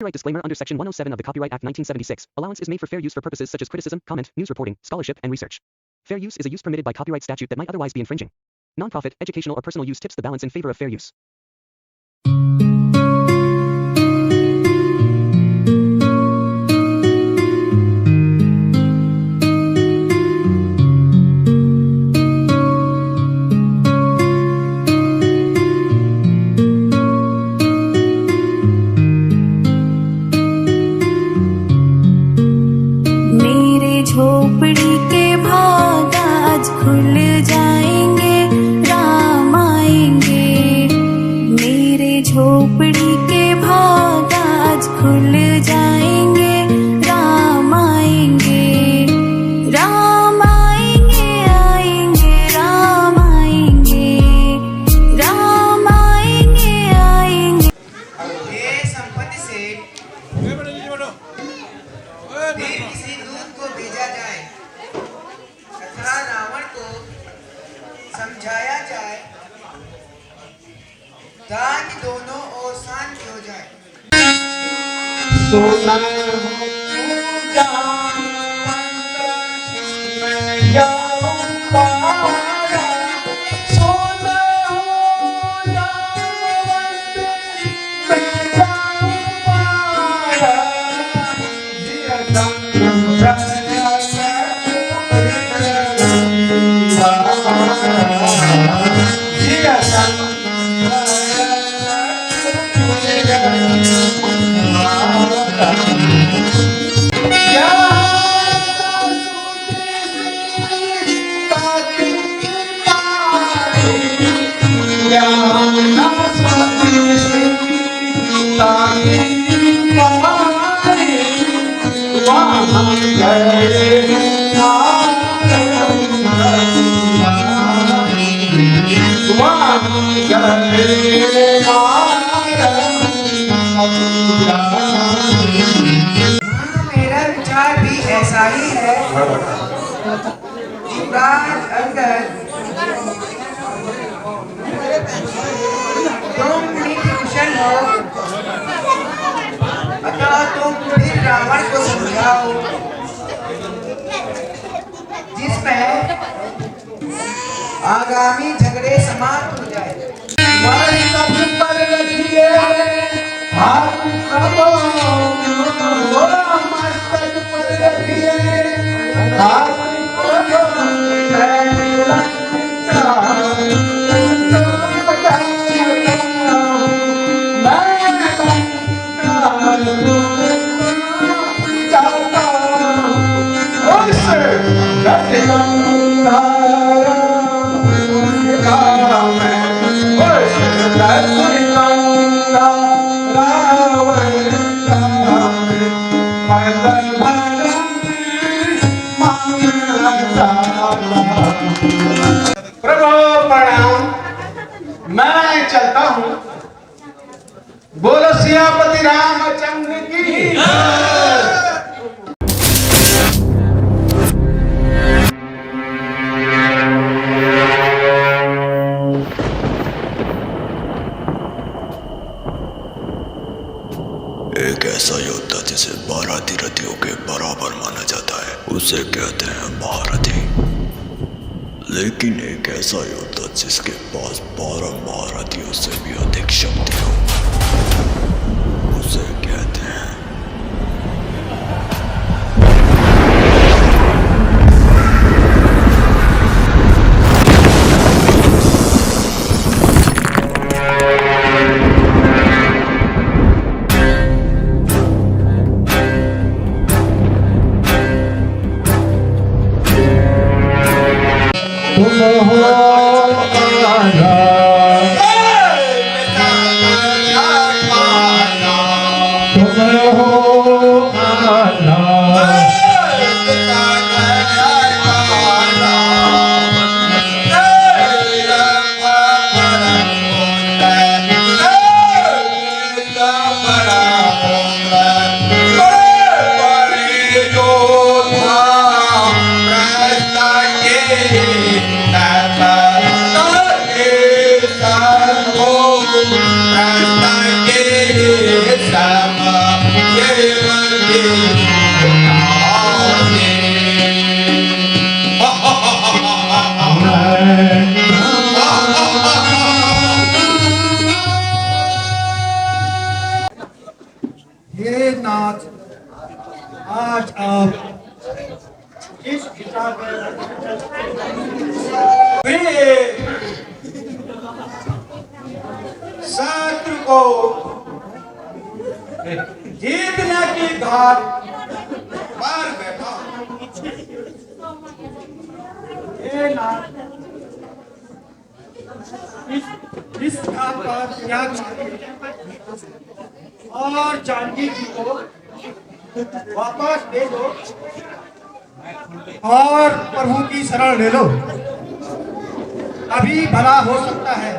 Copyright disclaimer under Section 107 of the Copyright Act 1976. Allowance is made for fair use for purposes such as criticism, comment, news reporting, scholarship, and research. Fair use is a use permitted by copyright statute that might otherwise be infringing. Nonprofit, educational, or personal use tips the balance in favor of fair use. झोपड़ी के भाग आज खुल जाएंगे, राम आएंगे। मेरे झोपड़ी के भाग आज खुल जाएंगे, राम आएंगे। राम आएंगे, आएंगे, राम आएंगे, राम आएंगे, आएंगे। ये संपत्ति से किसी दूत को भेजा जाए तथा रावण को समझाया जाए ताकि दोनों ओर शांति हो जाए। मेरा विचार भी ऐसा ही है। अगर तुम नीति कुशल हो अतः तुम फिर रावण को समझाओ जिसमें आगामी झगड़े समाप्त हो जाए। प्रभु प्रणाम, मैं चलता हूँ। बोलो सियापति रामचंद्र की। एक ऐसा योद्धा जिसे 12 रथियों के बराबर माना जाता है उसे कहते हैं महारथी। लेकिन एक ऐसा योद्धा जिसके पास 12 महारथियों से भी अधिक शक्ति हो उसे कहते हैं Sama हे नाथ, आज आप इस किताब शत्रु को जीतने की घाट पर बैठा। हे नाथ, इस घाट पर त्याग और जानकी जी को वापस दे दो और प्रभु की शरण ले लो, अभी भला हो सकता है।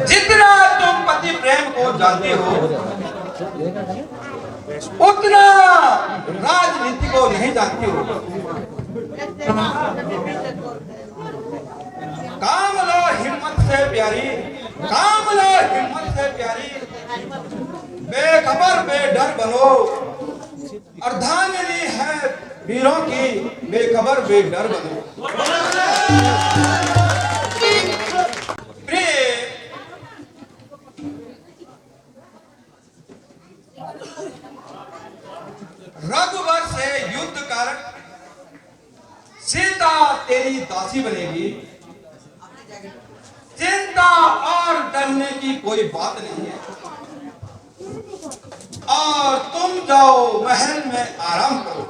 जितना तुम पति प्रेम को जानते हो उतना राजनीति को नहीं जानते हो। काम लो हिम्मत से प्यारी, काम लो हिम्मत से प्यारी, बेखबर बेडर बनो, अर्धांगिनी है वीरों की, बेखबर बेडर बनो। रघुवर से युद्ध कर सीता तेरी दासी बनेगी, चिंता और डरने की कोई बात नहीं है, और तुम जाओ महल में आराम करो।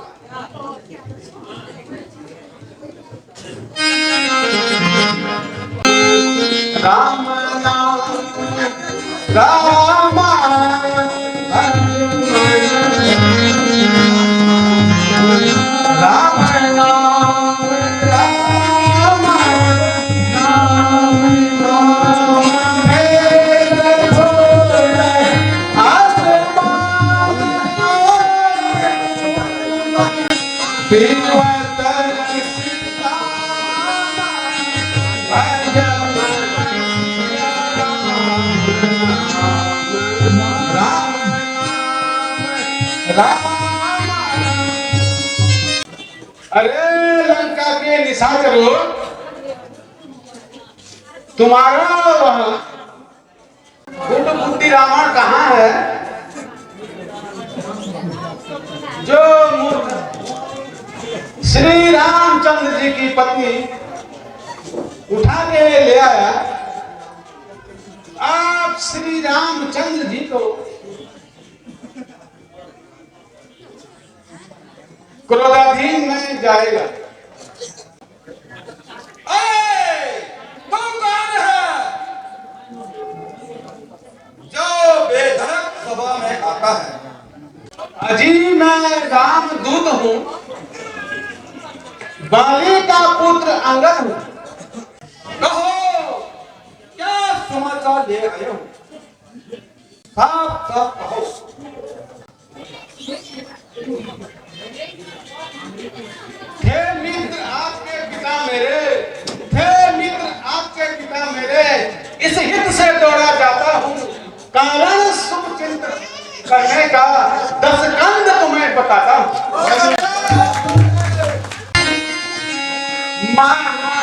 राम नाम राम अरे लंका के निशाचरों, तुम्हारा वहां बुद्धि रावण कहाँ है? जो मूर्ख श्री रामचंद्र जी की पत्नी उठा के ले आया, आप श्री रामचंद्र जी को क्रोधाधीन में जाएगा। तू कौन है जो बेधड़क सभा में आता है? अजी मैं रामदूत हूँ, बाली का पुत्र अंगद हूँ। कहो क्या समाचार ले आए हो? साफ साफ कहो। हे मित्र आपके पिता मेरे, हे मित्र आपके पिता मेरे, इस हित से दौड़ा जाता हूँ, कारण शुभ चिंतन करने का 10 कंद तुम्हें बताता हूँ। मामा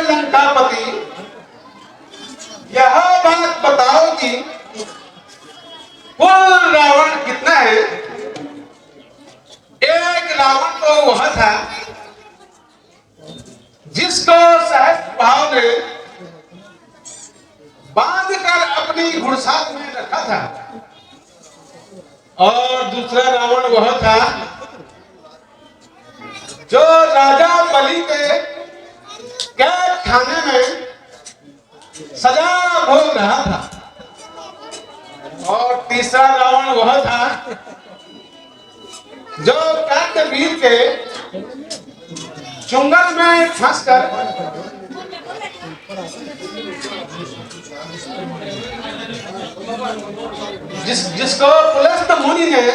लंकापति, यह बात बताओ कि कुल रावण कितना है? एक रावण तो वह था जिसको सहज भाव ने बांधकर अपनी घुड़सात में रखा था, और दूसरा रावण वह था जो राजा बलि के कैद खाने में सजा भोग रहा था, और तीसरा रावण वह था जो कांतवीर के चुंगल में फंसकर जिसको पुलस्त मुनि ने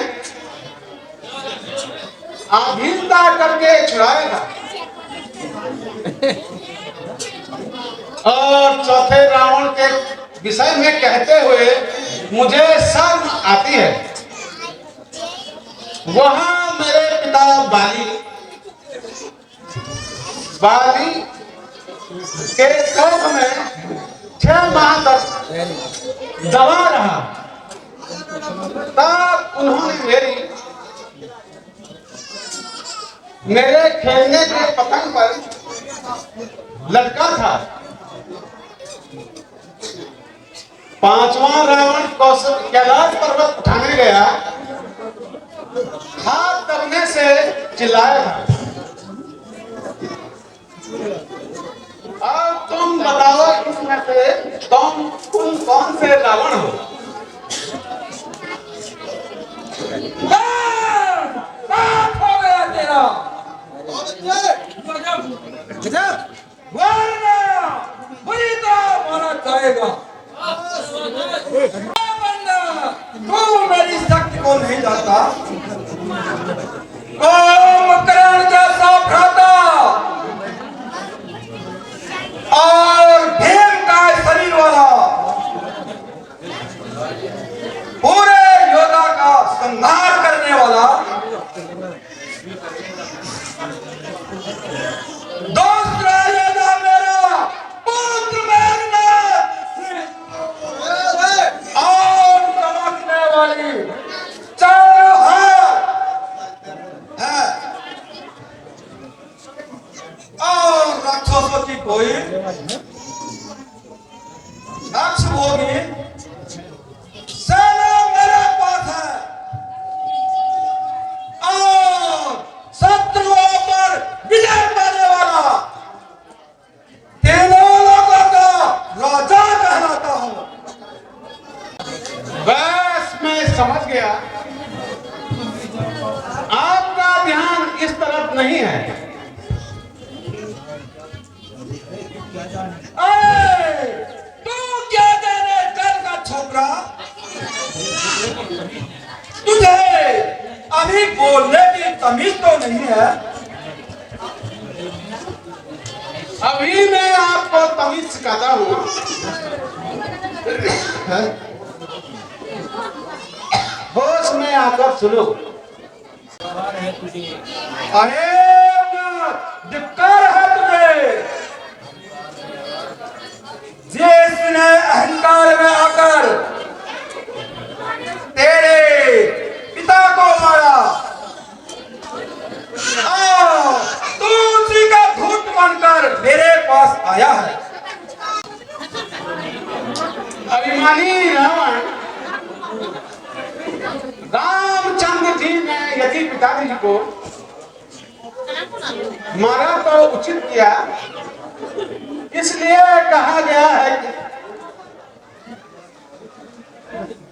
आधीनता करके छुड़ाया था। और चौथे रावण के विषय में कहते हुए मुझे शर्म आती है। वहां मेरे पिता बाली के कोख में 6 माह तक दबा रहा, तब उन्होंने मेरे खेलने के पतंग पर लटका था। 5वां रावण कैलाश पर्वत उठाने गया, हाथ दबने से चिल्लाया था। अब तुम बताओ इसमें से तुम कौन से रावण हो? हो गया तेरा बुरी तरह मारा जाएगा। तू मेरी शक्ति को नहीं जानता। कुंभकर्ण जैसा भ्राता और भीम का शरीर वाला पूरे योद्धा का संहार करने वाला दूसरा योद्धा मेरा पुत्र मेघनाद और चमकने वाली चारों है और राक्षसों की कोई राक्ष भोगी सेना मेरे पास है, और शत्रुओं पर विजय पाने वाला तीनों लोगों का राजा कहलाता हूं। बस मैं समझ गया, आपका ध्यान इस तरफ नहीं है। तू क्या जाने कल का छोकरा, तुझे अभी बोलने की तमीज तो नहीं है। अभी मैं आपको तमीज सिखाता हूँ। होश में आकर सुनो। अरे धिक्कार है तुझे, जिसने अहंकार में आकर तेरे पिता को मारा, तू उसी का भूत बनकर मेरे पास आया है। अभिमानी रावण रामचंद्र जी ने यदि पिताजी को मारा तो उचित किया, इसलिए कहा गया है कि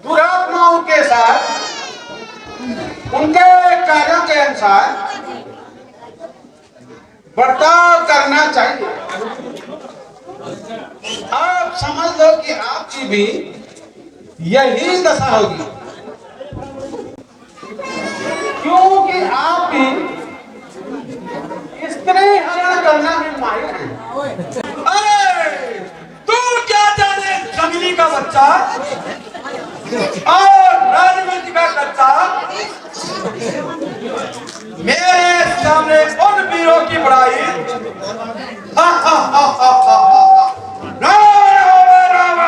दुरात्माओं के साथ उनके कार्यों के अनुसार बर्ताव करना चाहिए। आप समझ लो कि आपकी भी यही दशा होगी, क्योंकि आप भी स्त्री हरण करना में माहिर हैं। अरे तू क्या जाने जंगली का बच्चा और राजनीति का कच्चा, मेरे सामने उन वीरों की बड़ाई। रावण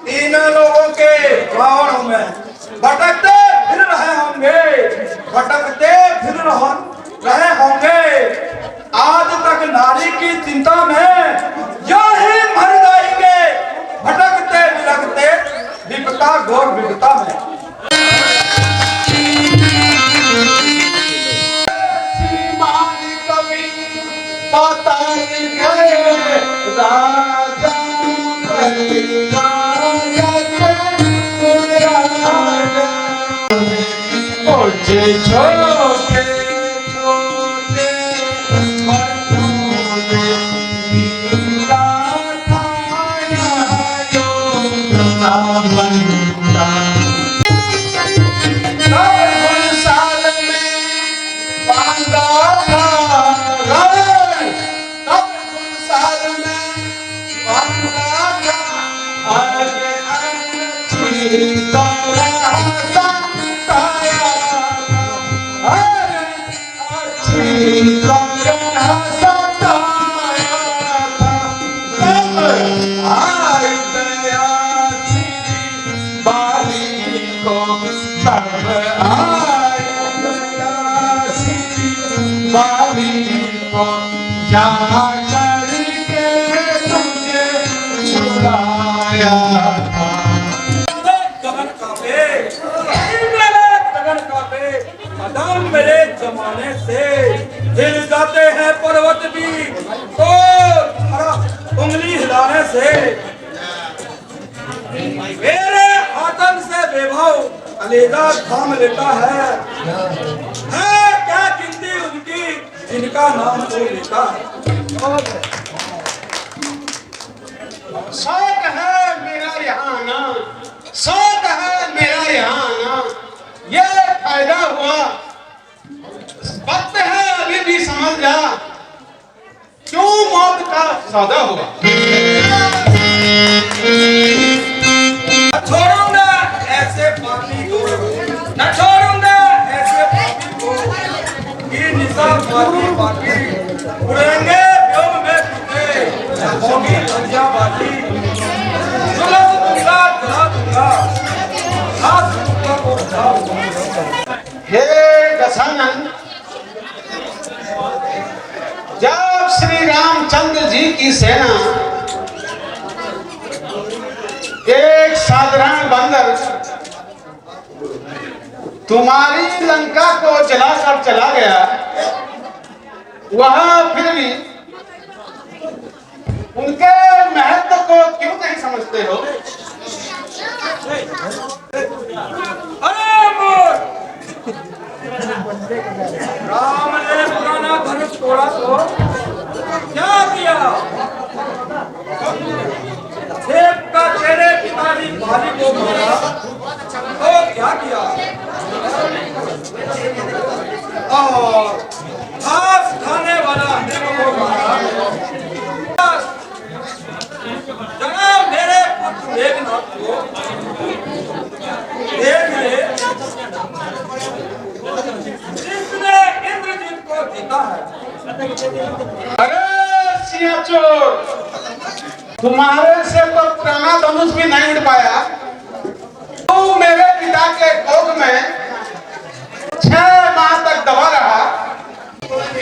तीनों लोगों के रावण हूं मैं, भटकते फिर रहे होंगे, भटकते फिर रहे होंगे। आज तक नारी की चिंता में यो ही मर जाएंगे, भटकते बिलकते विपता घोर विपता में। छोटे छोटे मेरे जमाने से हिल जाते हैं पर्वत भी तो उंगली हिलाने से। मेरे आतंक से बेभाव कलेजा थाम लेता है क्या गिनती उनकी जिनका नाम तो लेता है। शौक है मेरा यहाँ आना, शौक है मेरा यहाँ आना, ये फायदा हुआ, वक्त है अभी भी समझ जा, क्यों मौत का सौदा हुआ। छोड़ूंगा ऐसे पापी को, न छोड़ूंगा ऐसे पापी को, ये निशा पापी पापी उड़ेंगे व्योम में टूटे, होगी लज्जा बाजी, जुलस दूंगा जला दूंगा, हाथ दूंगा को उठा दूंगा। हे दशानन, जब श्री रामचंद्र जी की सेना एक साधारण बंदर तुम्हारी लंका को जलाकर चला गया, वह फिर भी उनके महत्व को क्यों नहीं समझते हो? अरे मोर, राम ने पुराना धनुष तोड़ा तो क्या किया? देव का तेरे पिताजी बाली को मारा तो क्या किया? और घास खाने वाला हिरण को मारा। जनाब मेरे पुत्र मेघनाथ को देख ले, जिसने इंद्रजीत को जीता है। अरे सियाचोर, तुम्हारे से तो पुराना धनुष भी नहीं उड़ पाया। तू मेरे पिता के कोख में 6 माह तक दबा रहा,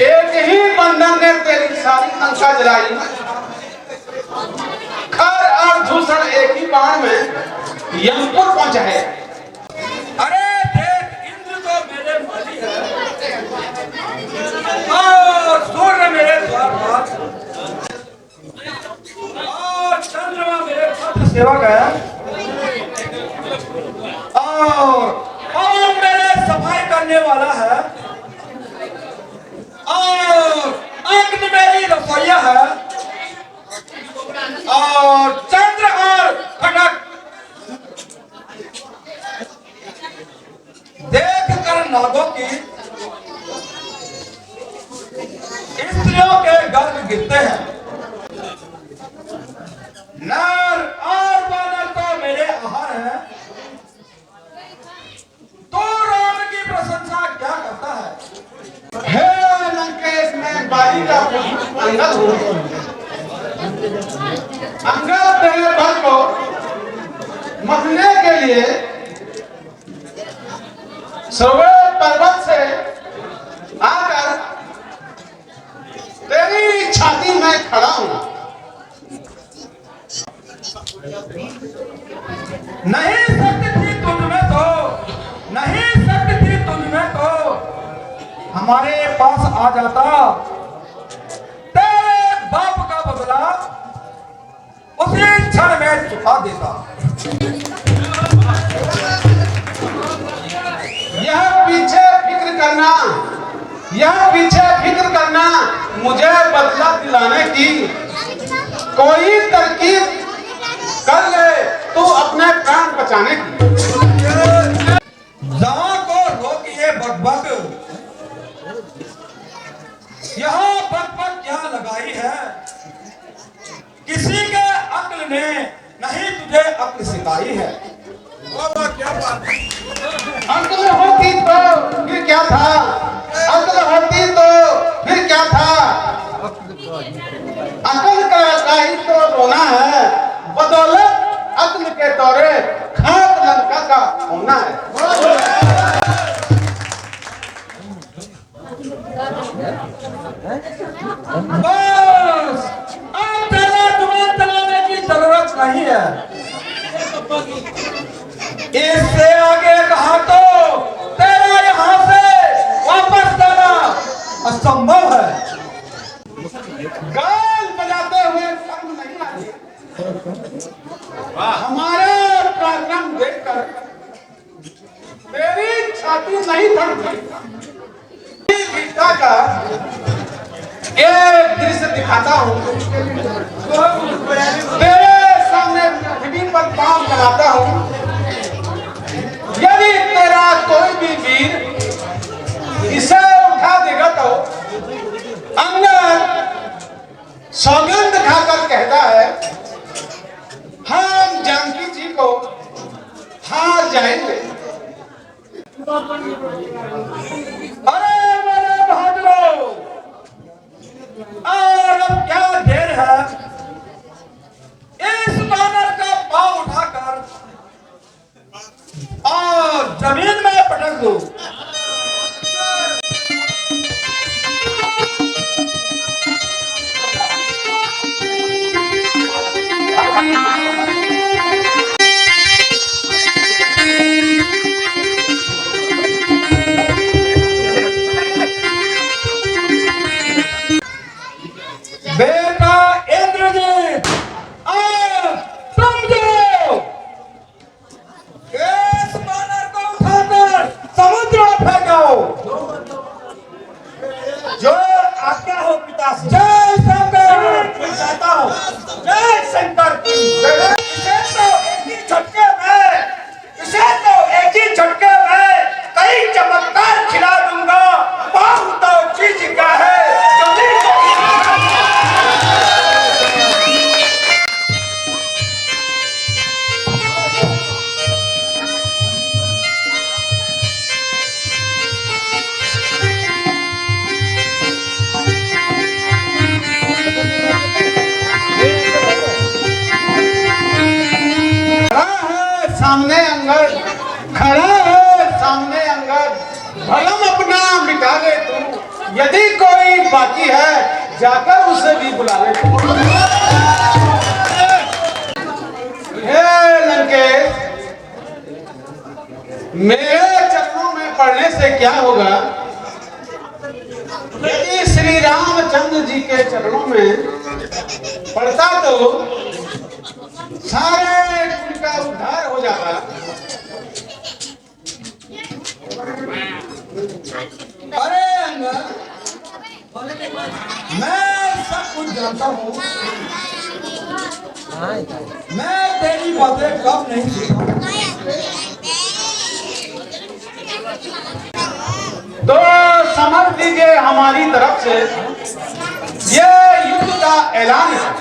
एक ही बंधन ने तेरी सारी लंका जलाई। खर और दूषण एक ही बाण में यमपुर पहुंचा है। अरे देख, इंद्र तो मेरे माली है और सूर्य मेरे द्वारपाल और चंद्रमा मेरे पद सेवक है और पवन मेरे सफाई करने वाला है और अग्नि मेरी रसोइया है और चंद्र और खड़क देख कर नागों की स्त्रियों के गर्भ गिरते हैं। नर और बानर तो मेरे आहार हैं। तो राम की प्रशंसा क्या करता है? हे लंकेश, मैं बाली का अंगद हूँ। अंगद तेरे बल को मथने के लिए सर्वेद पर्वत से आकर तेरी छाती में मैं खड़ा हूं। नहीं शक्ति थी तुझमें तो, नहीं शक्ति थी तुझमें तो हमारे पास आ जाता, तेरे बाप का बदला उसी क्षण में चुका देता। यह पीछे फिक्र करना मुझे बदला दिलाने की कोई तरकीब कर ले तू अपने प्राण बचाने की। जवां को रोकिए बकबक, यहाँ बकबक क्या लगाई है, किसी के अक्ल ने नहीं तुझे अक्ल सिखाई है। क्या बात है? अक्ल होती तो फिर क्या था, अक्ल होती तो फिर क्या था। अक्ल का ही तो रोना है, बदौलत अक्ल के दौरे खाक लंका का होना है। बस अब तेरा जुबान चलाने की जरूरत नहीं है। इससे आगे कहा तो तेरा यहाँ से वापस जाना असंभव है। गाल बजाते हुए शर्म नहीं आती? हमारे पराक्रम देखकर तेरी छाती नहीं धड़कती? गीता का एक दृश्य दिखाता हूँ, तेरे सामने पृथ्वी पर पांव चलाता हूँ। यदि तेरा कोई भी वीर इसे उठा देगा तो अंदर सौगंध खाकर कहता है हम जानकी जी को हार जाएंगे। अरे मेरे बहादुरों, और अब क्या देर है, इस बानर का पांव उठाकर और जमीन में पटक दो। बेटा इंद्रजीत, अब समझो, इस बानर को उठाकर समुद्र में फेंको। जो आज्ञा हो पिताश्री। जय शंकर। जाता हूँ। जय शंकर। इसे तो एक ही झटके में कई चमत्कार खिला दूंगा। पाँव तो चीज का है जमीन को। सामने अंगद खड़ा है, सामने अंगद भलम अपना मिटा ले तू, यदि कोई बाकी है जाकर उसे भी बुला ले तू। हे लंकेश, मेरे चरणों में पढ़ने से क्या होगा? यदि श्री रामचंद्र जी के चरणों में पढ़ता तो सारे कुल का उद्धार हो जाता। अरे अंगद, मैं सब कुछ जानता हूँ। मैं तेरी बातें कब नहीं सीखा। तो समझ लीजिए हमारी तरफ से ये युद्ध का ऐलान है।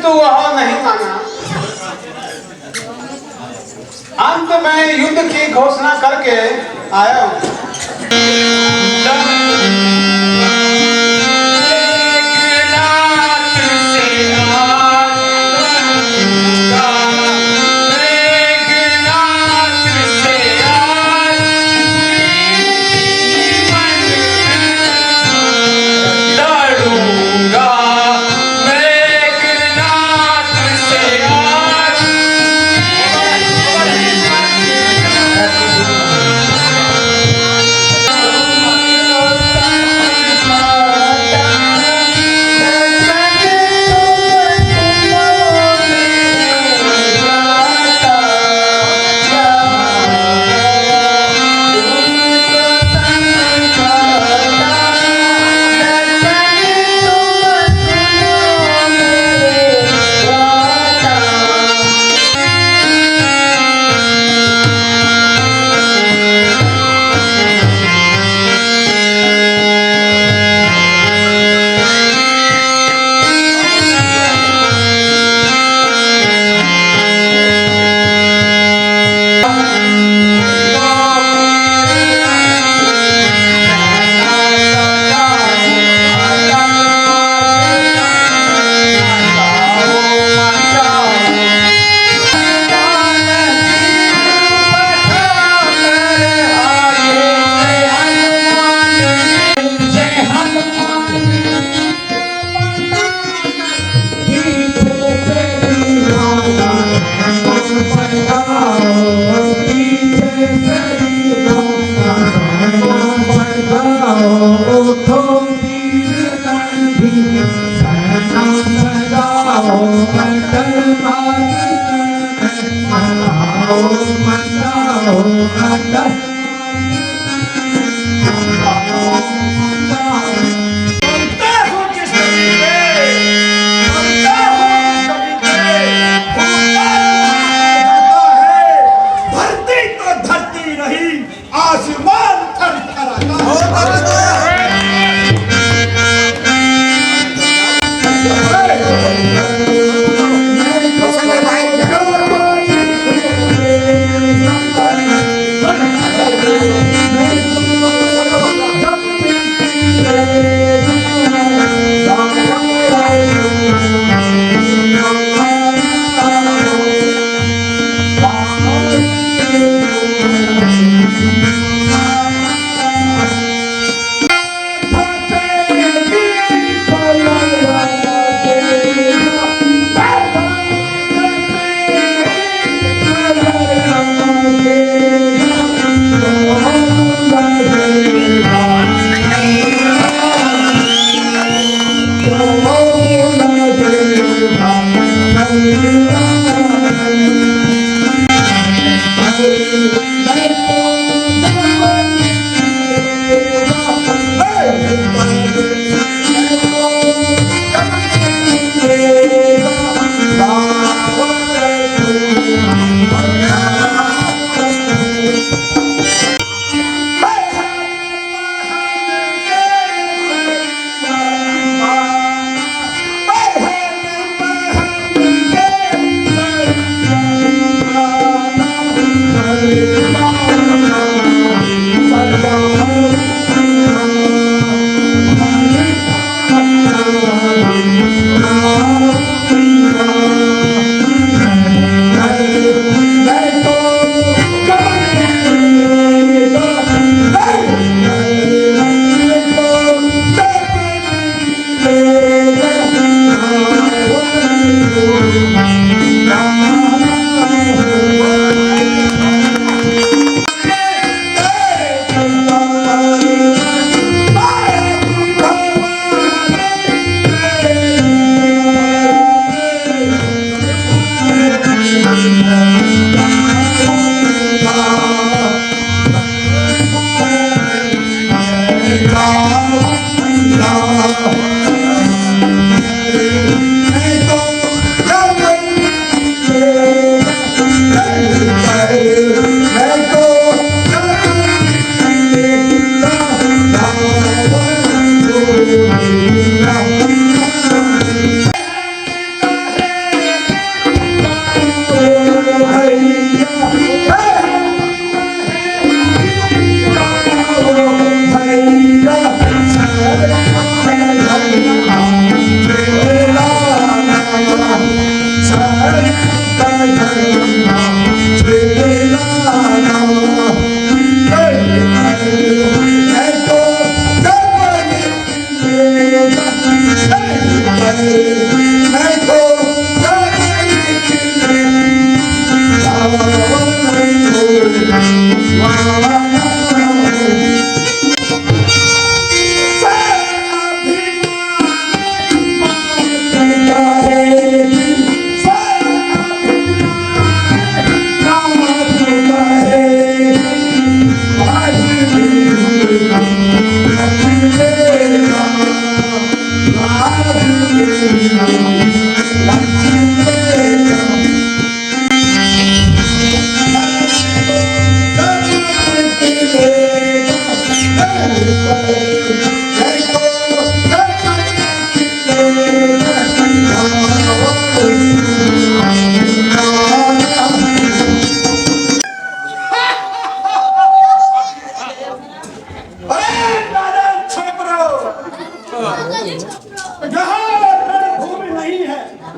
किंतु वह नहीं माना। अंत में युद्ध की घोषणा करके आया हूं।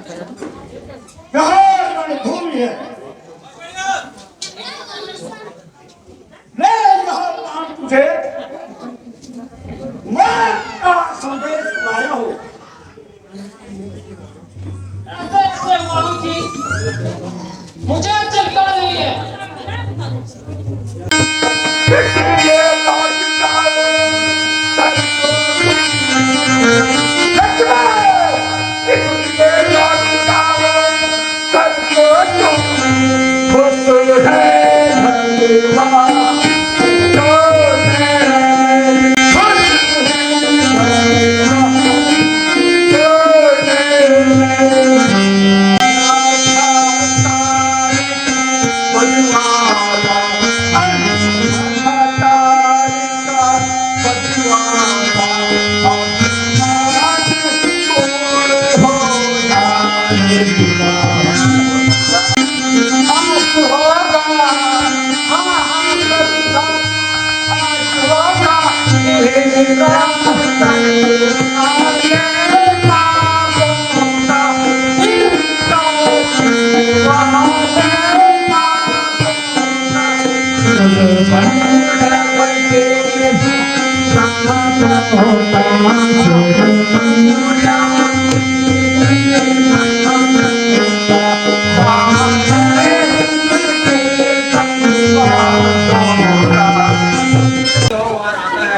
यहाँ रणभूमि है। ले यहाँ नाम तुझे मैं का संदेश लाया हूँ। ऐसे मालूम थी मुझे चलता नहीं है। इसलिए लाज डालो, इसलिए लाज डालो, सबको तुम खुश है भगवान, जो है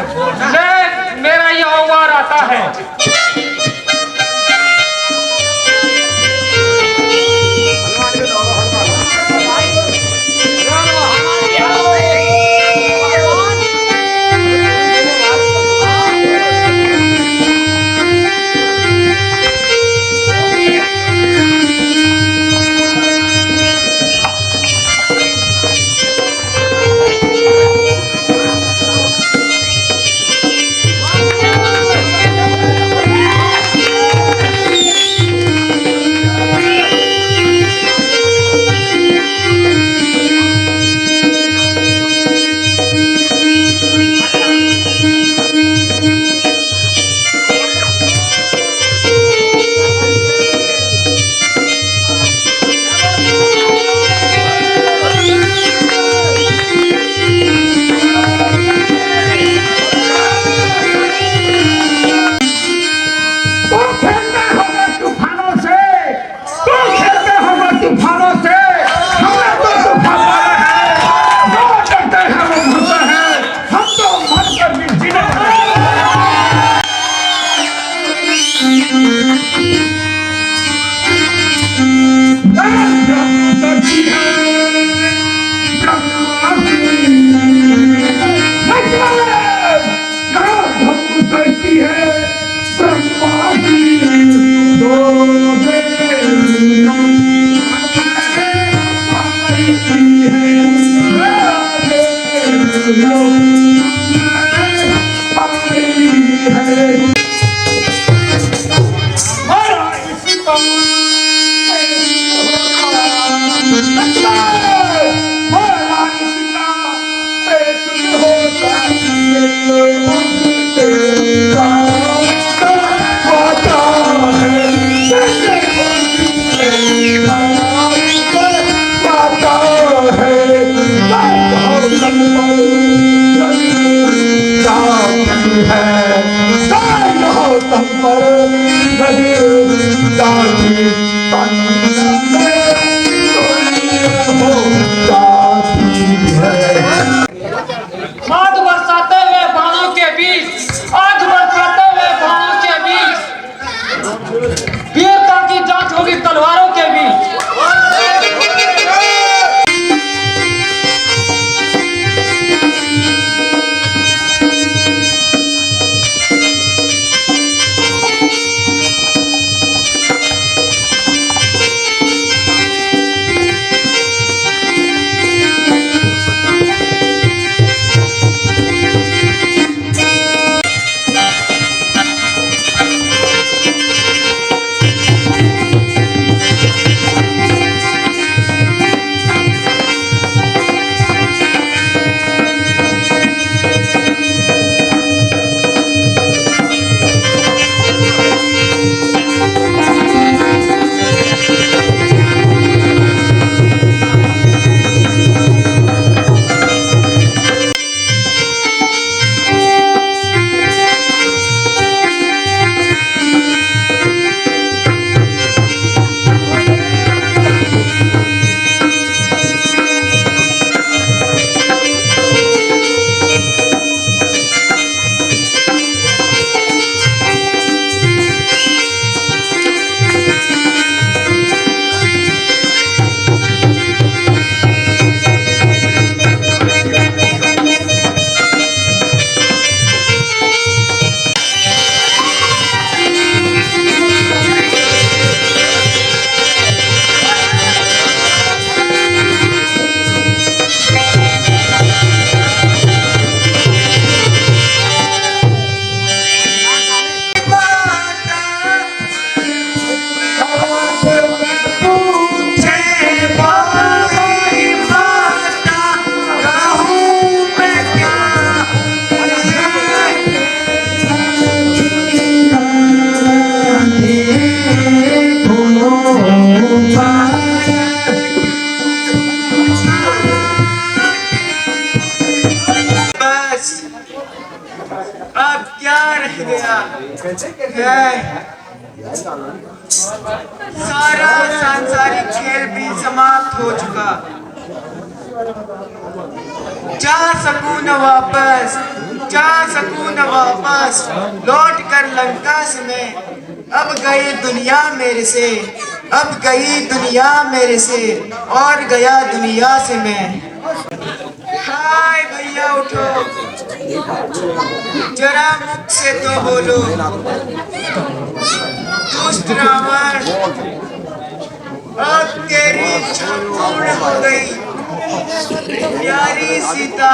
खुश है मेरा यह वार आता है सारा सांसारिक खेल भी समाप्त हो चुका। जा सकूं न वापस लौट कर लंका से मैं। अब गई दुनिया मेरे से और गया दुनिया से मैं। हाय भैया उठो, जरा मुख से तो बोलो। दुष्ट रावण, अब तेरी इच्छा पूर्ण हो गई। प्यारी सीता,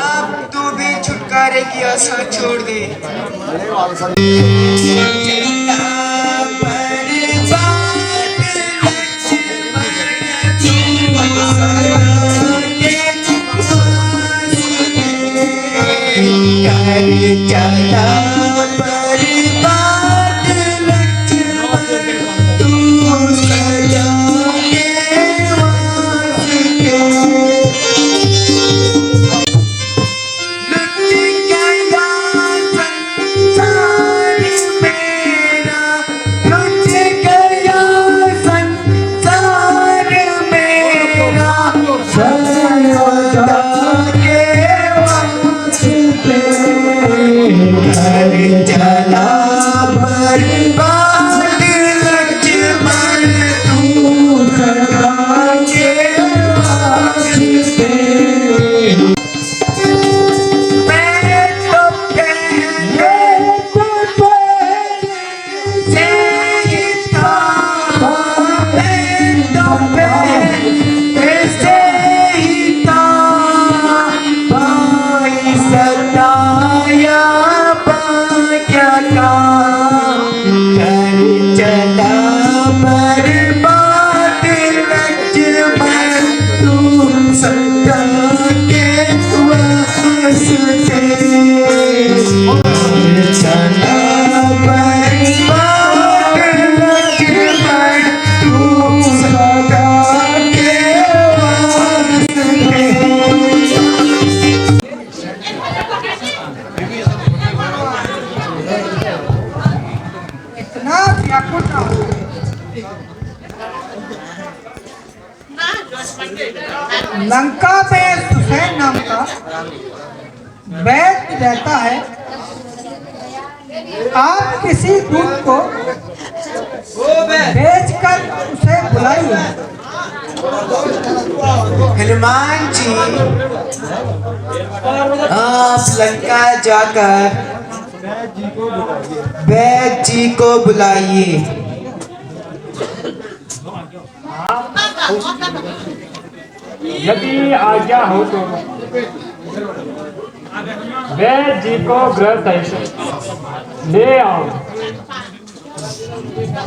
अब तू भी छुटकारे की आशा छोड़ दे। चला बर्बाद लक्ष्मण तू सदा के वास्ते। लुट गया संसार मेरा, लुट गया संसार मेरा सर्वदा के वास्ते। घर चला बर्बाद लक्ष्मण तू सदा के वास्ते। मैं तो पहले से ही था, मैं तो पहले से ही था। भाई सताया क्या काम, घर चला बर्बाद लक्ष्मण तू सदा के वास्ते। चला बर्बाद लक्ष्मण तू सदा के वास्ते। इतना व्याकुल ना हो। लंका में सुसैन नाम का वैद्य रहता है। आप किसी दूध को बेचकर उसे बुलाइए। हनुमान जी, आप लंका जाकर वैद्य जी को बुलाइए। यदि आज्ञा हो तो वैद्य जी को गृह सहित ले आओ।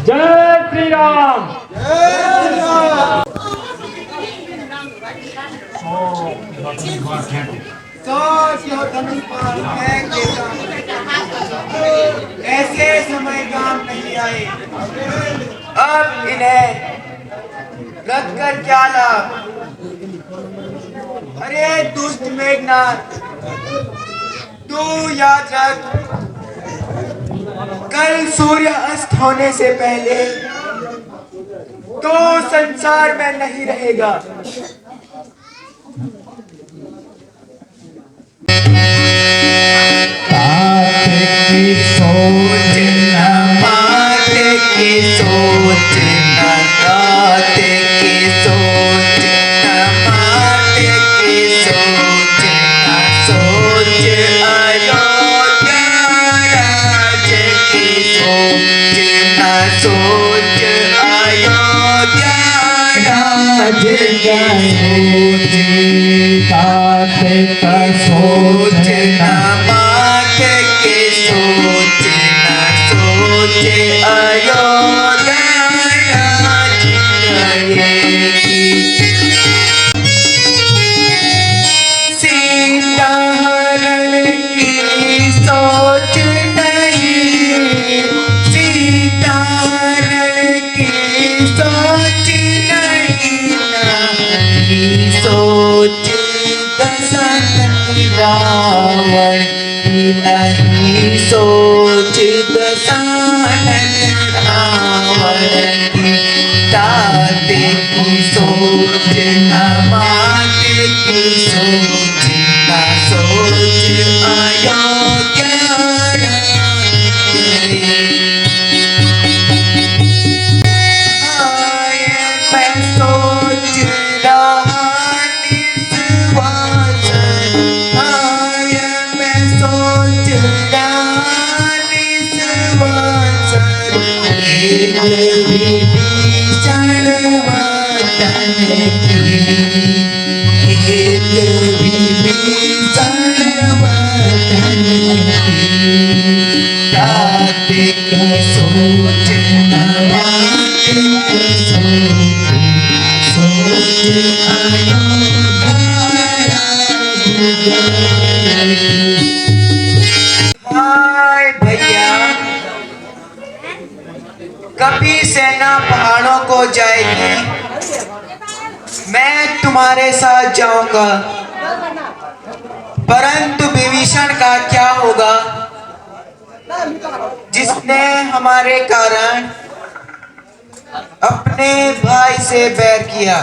जय श्री राम। ऐसे समय काम नहीं आए। अब इन्हें रख कर क्या लाभ। अरे दुष्ट मेघनाथ, तू याद रख, कल सूर्य अस्त होने से पहले तो संसार में नहीं रहेगा। सोच न मात की सोच न रात की सोच न मात की सोच न सोच अयोध्या राज की सोच न सोच अयोध्या राज की सोच न मात की सोच न सोच अयोध्या राज करेगी। सीता हरण की सोच नहीं, सीता हरण की सोच नहीं, नहीं सोच दशरथ रावण की, नहीं सोच दशरथ की ताते की सोच ना माते की सोच ना सोच अयोग्य मैं सोच रहा निस्वार्थन मैं सोच रहा निस्वार्थन एक विभीषण वतन की एक विभीषण वतन की ताते की सोच नवाते की सोच हाय भैया कभी सेना पहाड़ों को जाएगी मैं तुम्हारे साथ जाऊंगा परंतु विभीषण का क्या होगा जिसने हमारे कारण अपने भाई से बैर किया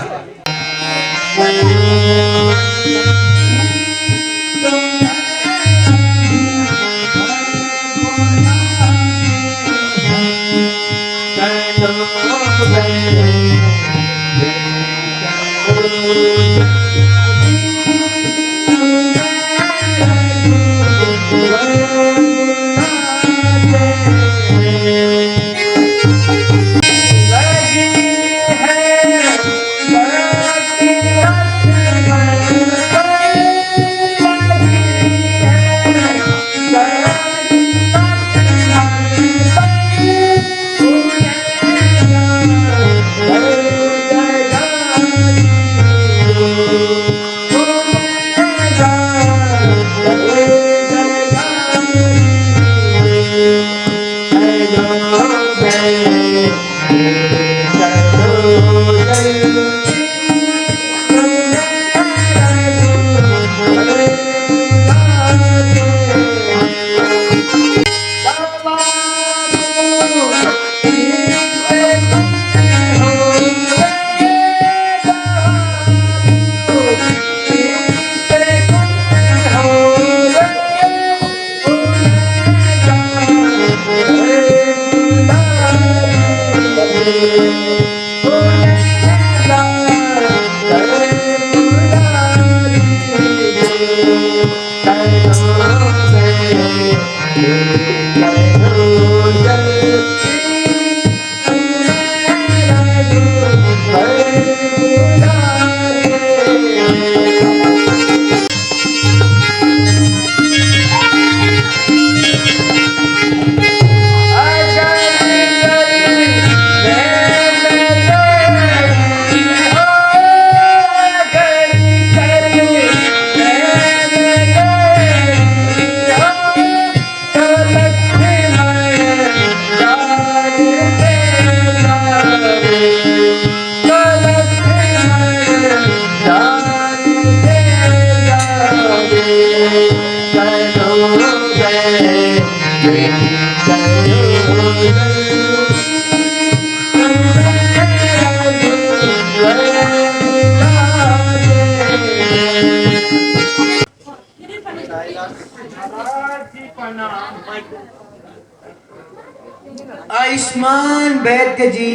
आयुष्मान वैद्य जी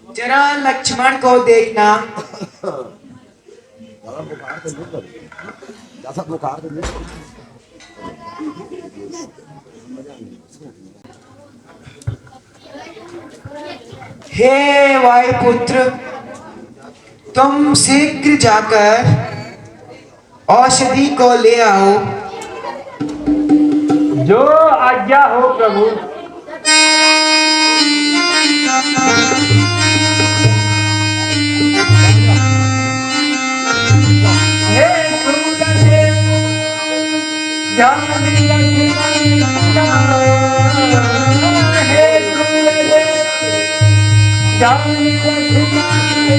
जरा लक्ष्मण को देखना हे वायुपुत्र तुम शीघ्र जाकर औषधि को ले आओ जो आज्ञा हो प्रभु। हे सूर्यदेव जान लक्ष्मण हे सूर्यदेव जान लक्ष्मण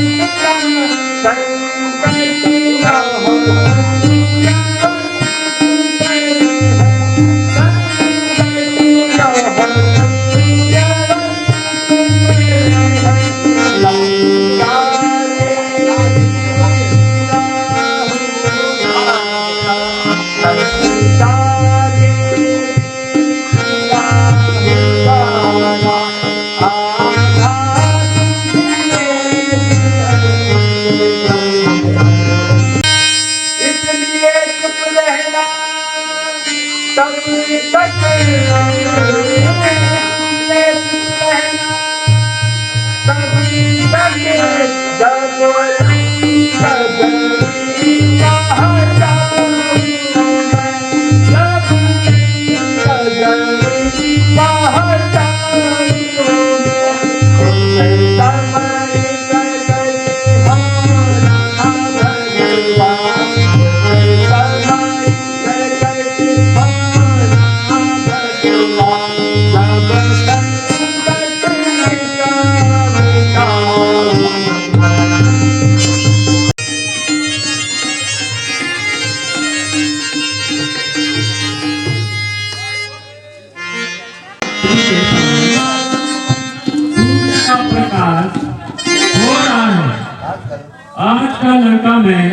का लंका में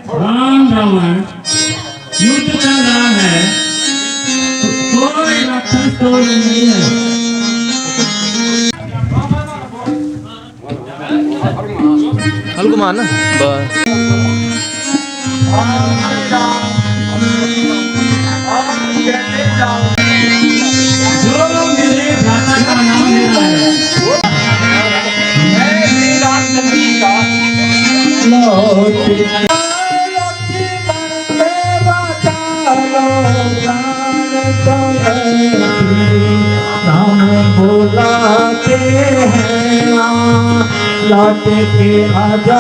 राम रावण युद्ध चल रहा है, तो कोई राक्षस तो नहीं है। हल्को मारना बस। जो मेरे भ्राता का नाम ले रहा है, मैं श्री रामचंद्र जी का राम बुलाते हैं लौट के आजा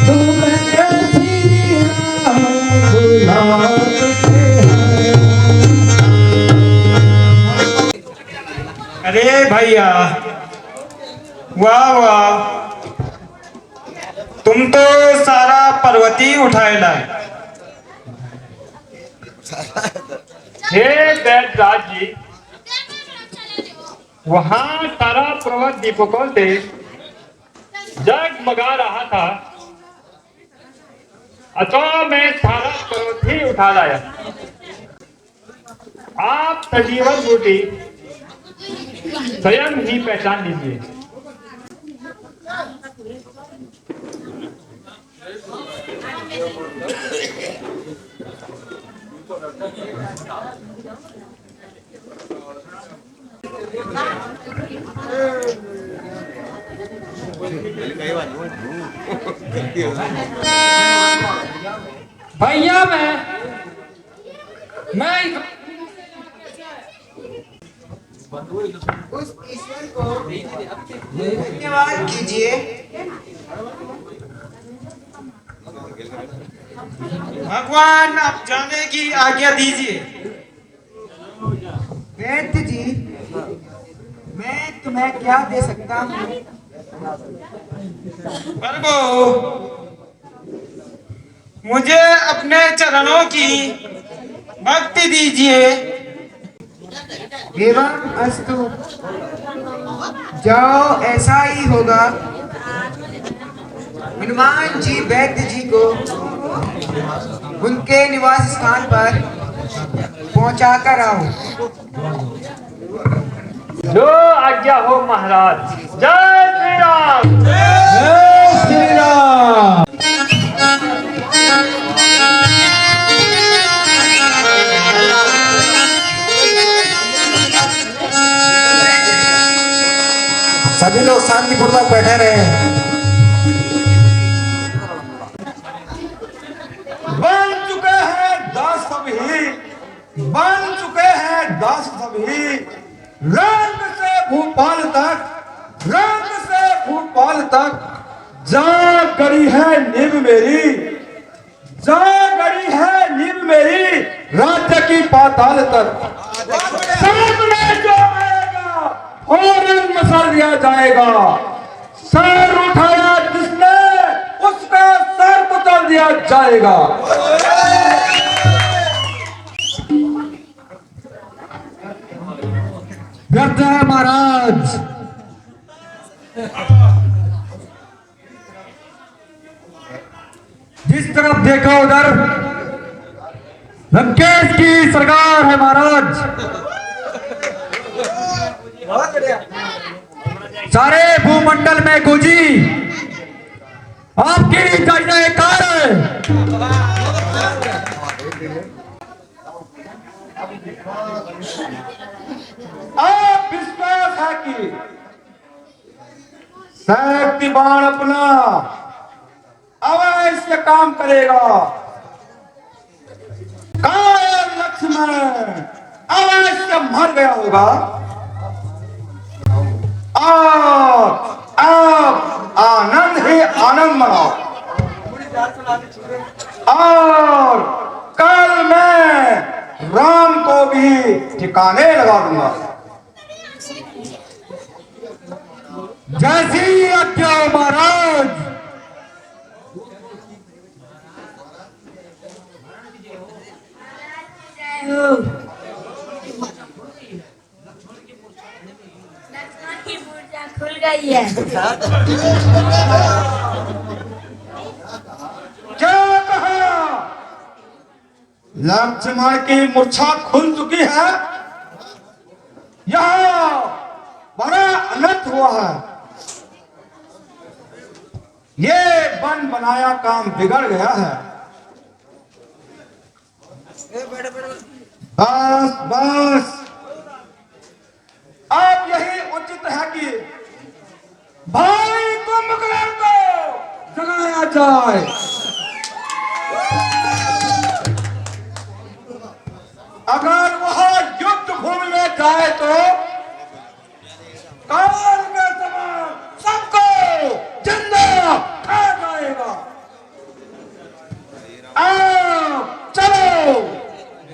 तुम्हें श्री राम बुलाते हैं। अरे भैया, वाह वाह, तुम तो सारा पर्वती उठाए लाए। हे बैदराज जी, वहां तारा पर्वत दीपकों से जगमगा रहा था, अतः मैं सारा पर्वत ही उठा लाया। आप सजीवन बूटी स्वयं ही पहचान लीजिए। भैया मैं उस ईश्वर को धन्यवाद कीजिए। भगवान, आप जाने की आज्ञा दीजिए। वैद्य जी, मैं तुम्हें क्या दे सकता हूँ? प्रभु, मुझे अपने चरणों की भक्ति दीजिए। एवं अस्तु, जाओ, ऐसा ही होगा। हनुमान जी वैद्य जी को उनके निवास स्थान पर पहुंचा कर आओ। जो आज्ञा हो महाराज। जय श्री राम। जय श्री राम। सभी लोग शांतिपूर्वक बैठे रहे। बन चुके हैं दास सभी, बन चुके हैं दास सभी, रंग से भूपाल तक, रंग से भूपाल तक जा गड़ी है नींव मेरी, जा गड़ी है नींव मेरी, राज्य की पाताल तक। सामने जो आएगा फौरन मसल दिया जाएगा। सर उठाया जिसने उसका सर कुचल दिया जाएगा। व्यर्थ है महाराज। जिस तरफ देखो उधर लंकेश की सरकार है महाराज। सारे भूमंडल में गुजी आपकी जय जयकार है। आप विश्वास है कि शक्ति बाण अपना अवश्य काम करेगा। काल लक्ष्मण अवश्य मर गया होगा और आप आनंद ही आनंद मनाओ। और कल मैं राम को भी ठिकाने लगा दूंगा। जैसी आज्ञा महाराज। लक्ष्मण की मूर्छा खुल गई है। क्या कहा? लक्ष्मण की मूर्छा खुल चुकी है। यहाँ बड़ा अनर्थ हुआ है। ये बन बनाया काम बिगड़ गया है। बस बस अब यही उचित है कि भाई कुंभकर्ण को जगाया जाए। अगर वह युद्ध भूमि में जाए तो काल के समान सबको जिंदा खा जाएगा। आओ चलो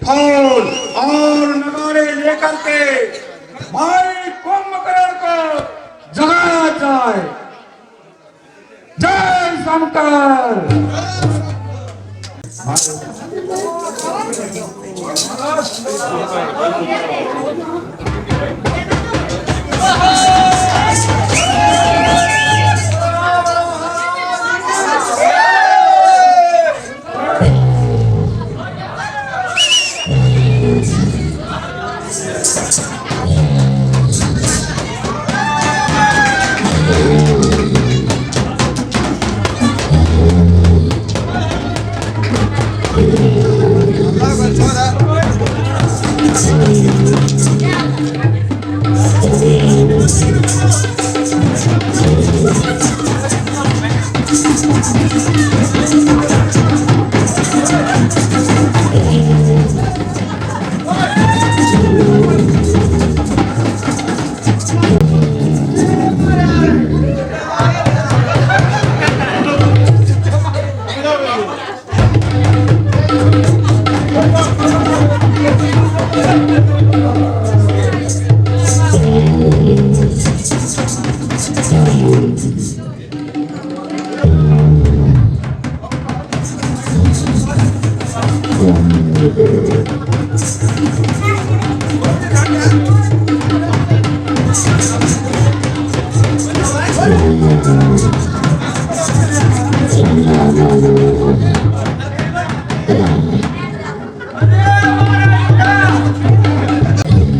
ढोल और नगाड़े लेकर के भाई कुंभकर्ण को जगाया जाए। जय शंकर।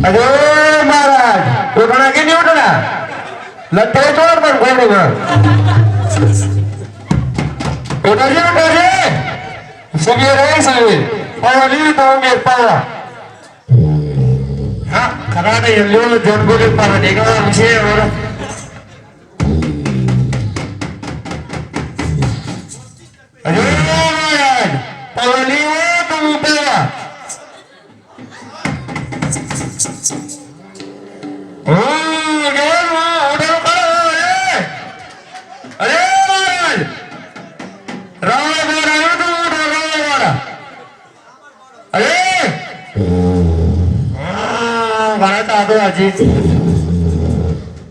अरे महाराज उठना कि नहीं उठना? लट्ठे तोड़ पर घूमेगा। उठा जी सभी रहे सभी पहली तो मेरे पाया हाँ खरा नहीं लोग जोड़ के पाया देखा मुझे और अरे महाराज पहली वो तुम ऊपर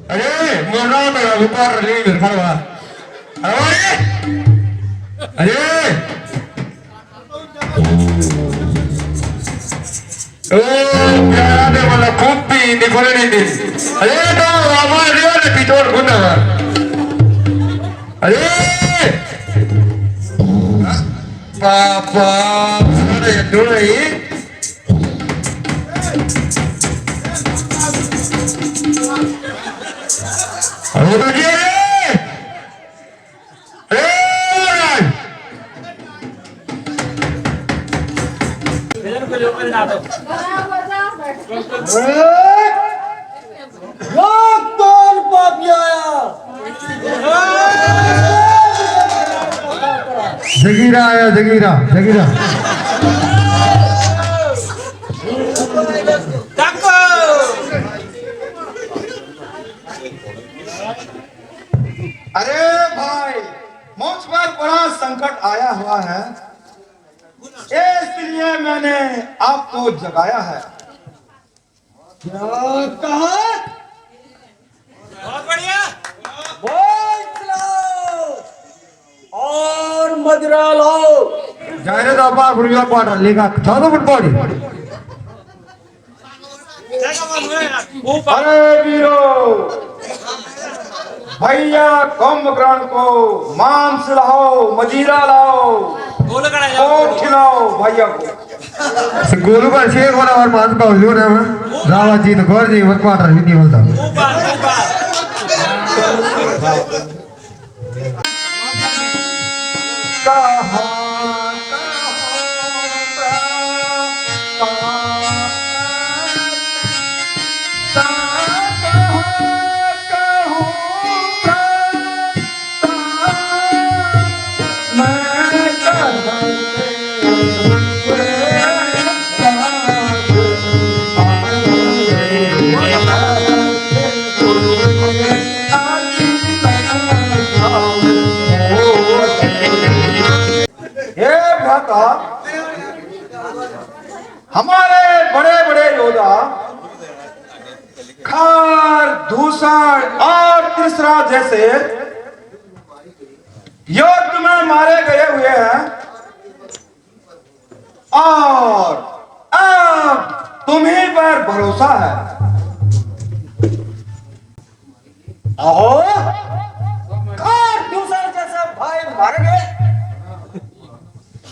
अरे मोर तो ऊपर ले खड़ा अरे अरे ओ प्यारा दे वाला कुप्पी निकोले नहीं अरे तो हमारे रियल पिटोर गुना अरे पापा अरे डोले अरे तो जी जगीरा आया जगीरा जगीरा अरे भाई मुझ पर बड़ा संकट आया हुआ है इसलिए मैंने आपको जगाया है। क्या कहा? बहुत बढ़िया। और मदिरा लाओ जाने दो बार बुढ़िया पाटा लेगा चौदह फुट बॉडी अरे वीरो भैया कुंभकर्ण को मांस लाओ, मजीरा लाओ, और खिलाओ भैया को। गोलू का शेर वाला और मांस का उल्लू ना रावत जी तो गौर जी वर्क वाटर भी नहीं बोलता। हमारे बड़े बड़े योद्धा खार, दूषण और तीसरा जैसे युद्ध में मारे गए हुए हैं और अब तुम्हीं पर भरोसा है। अहो, खार दूसर जैसा भाई मर गए,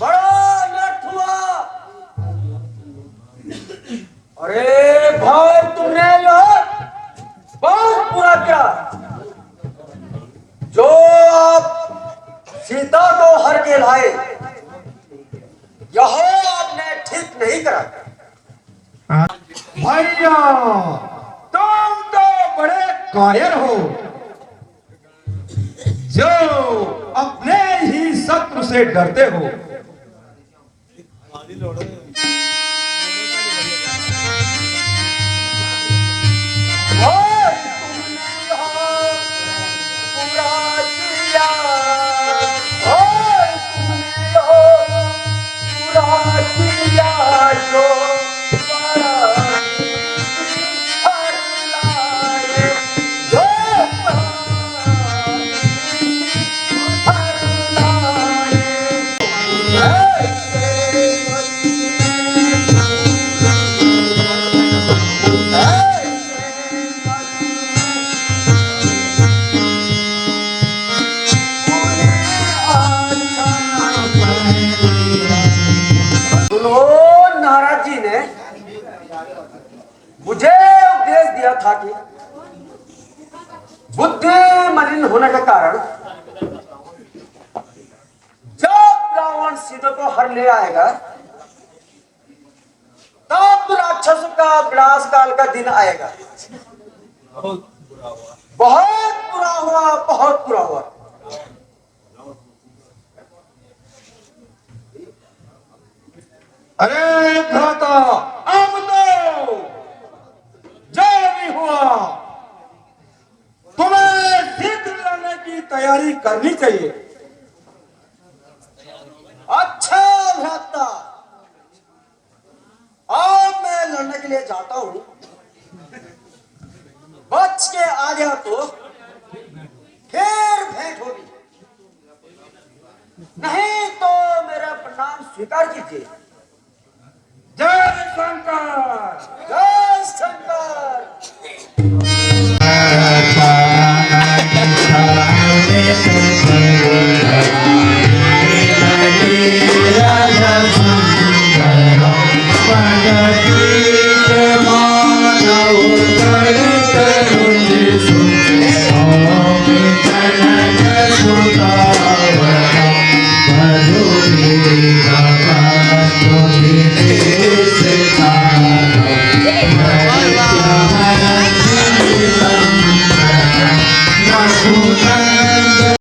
बड़ा नट हुआ। अरे भाई तुमने यार बहुत बुरा किया, जो आप सीता को हर के लाए, यह आपने ठीक नहीं करा। भैया तुम तो बड़े कायर हो, जो अपने ही शत्रु से डरते हो। मुझे उपदेश दिया था कि बुद्धि मलिन होने के कारण जब रावण सीता को हर ले आएगा तब राक्षस का विनाश काल का दिन आएगा। बहुत बुरा हुआ, बहुत बुरा हुआ। अरे भ्राता, अब तो जो भी हुआ तुम्हें सिद्ध करने की तैयारी करनी चाहिए। अच्छा भ्राता, अब मैं लड़ने के लिए जाता हूं, बच के आ गया तो फिर भेंट होगी, नहीं तो मेरा प्रणाम स्वीकार कीजिए।